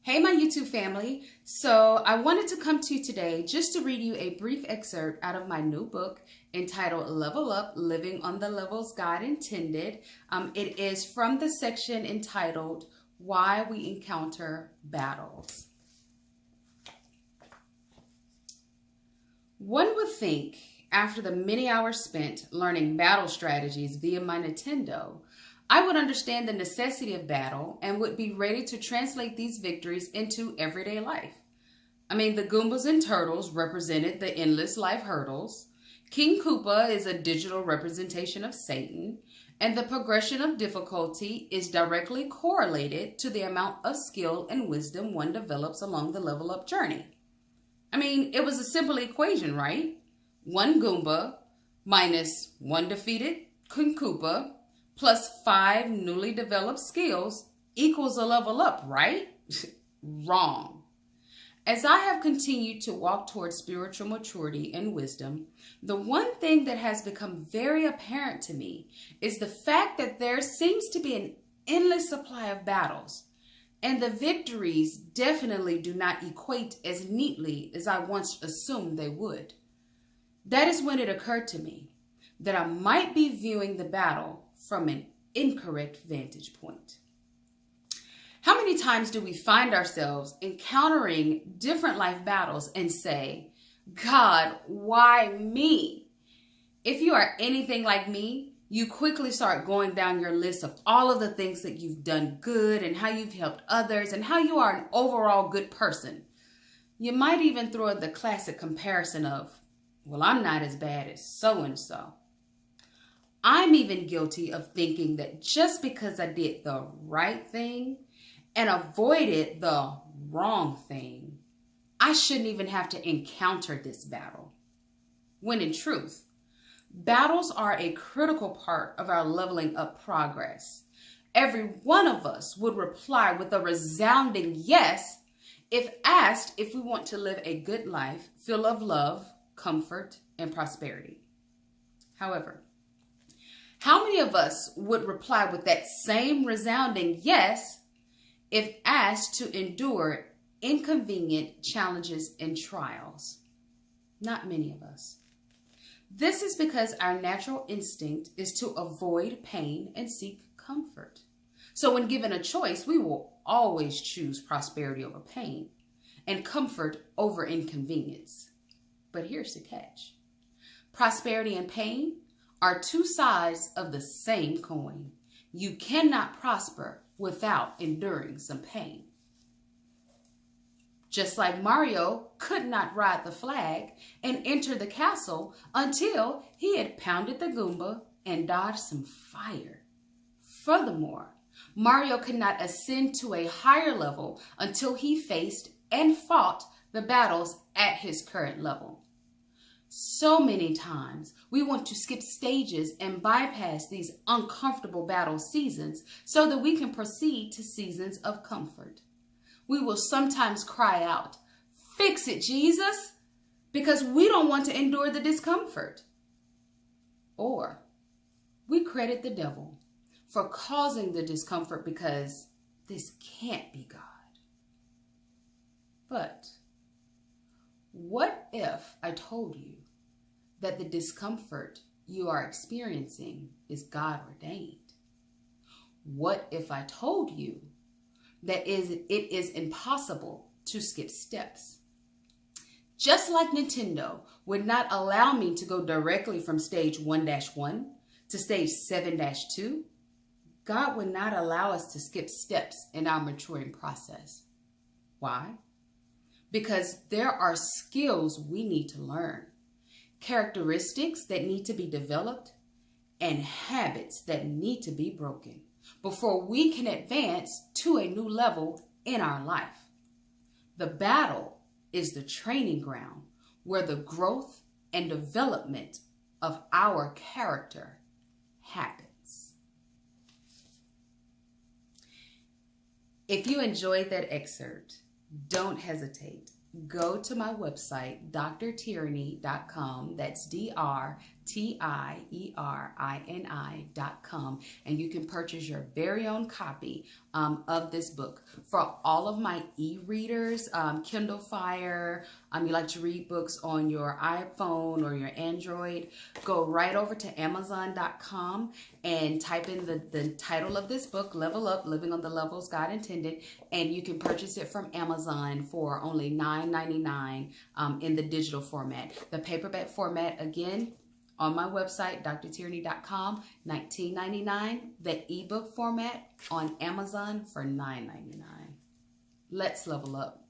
Hey, my YouTube family. So I wanted to come to you today just to read you a brief excerpt out of my new book entitled Level Up, Living on the Levels God Intended. It is from the section entitled Why We Encounter Battles. One would think, after the many hours spent learning battle strategies via my Nintendo, I would understand the necessity of battle and would be ready to translate these victories into everyday life. The Goombas and Turtles represented the endless life hurdles. King Koopa is a digital representation of Satan, and the progression of difficulty is directly correlated to the amount of skill and wisdom one develops along the level up journey. It was a simple equation, right? One Goomba minus one defeated King Koopa plus 5 newly developed skills equals a level up, right? Wrong. As I have continued to walk towards spiritual maturity and wisdom, the one thing that has become very apparent to me is the fact that there seems to be an endless supply of battles, and the victories definitely do not equate as neatly as I once assumed they would. That is when it occurred to me that I might be viewing the battle from an incorrect vantage point. How many times do we find ourselves encountering different life battles and say, God, why me? If you are anything like me, you quickly start going down your list of all of the things that you've done good and how you've helped others and how you are an overall good person. You might even throw in the classic comparison of, well, I'm not as bad as so-and-so. I'm even guilty of thinking that just because I did the right thing and avoided the wrong thing, I shouldn't even have to encounter this battle. When in truth, battles are a critical part of our leveling up progress. Every one of us would reply with a resounding yes if asked if we want to live a good life full of love, comfort, and prosperity. However, how many of us would reply with that same resounding yes if asked to endure inconvenient challenges and trials? Not many of us. This is because our natural instinct is to avoid pain and seek comfort. So when given a choice, we will always choose prosperity over pain and comfort over inconvenience. But here's the catch. Prosperity and pain are two sides of the same coin. You cannot prosper without enduring some pain. Just like Mario could not ride the flag and enter the castle until he had pounded the Goomba and dodged some fire. Furthermore, Mario could not ascend to a higher level until he faced and fought the battles at his current level. So many times we want to skip stages and bypass these uncomfortable battle seasons so that we can proceed to seasons of comfort. We will sometimes cry out, "Fix it, Jesus," because we don't want to endure the discomfort. Or we credit the devil for causing the discomfort because this can't be God. But what if I told you that the discomfort you are experiencing is God ordained? What if I told you that it is impossible to skip steps? Just like Nintendo would not allow me to go directly from stage 1-1 to stage 7-2, God would not allow us to skip steps in our maturing process. Why? Because there are skills we need to learn, characteristics that need to be developed, and habits that need to be broken before we can advance to a new level in our life. The battle is the training ground where the growth and development of our character happens. If you enjoyed that excerpt, don't hesitate. Go to my website, drtyranny.com. That's TIERINI.com, and you can purchase your very own copy of this book. For all of my e-readers, Kindle Fire, you like to read books on your iPhone or your Android, go right over to Amazon.com and type in the title of this book, Level Up, Living on the Levels God Intended, and you can purchase it from Amazon for only $9.99 in the digital format. The paperback format, again, on my website, drtierney.com, $19.99. The ebook format on Amazon for $9.99. Let's level up.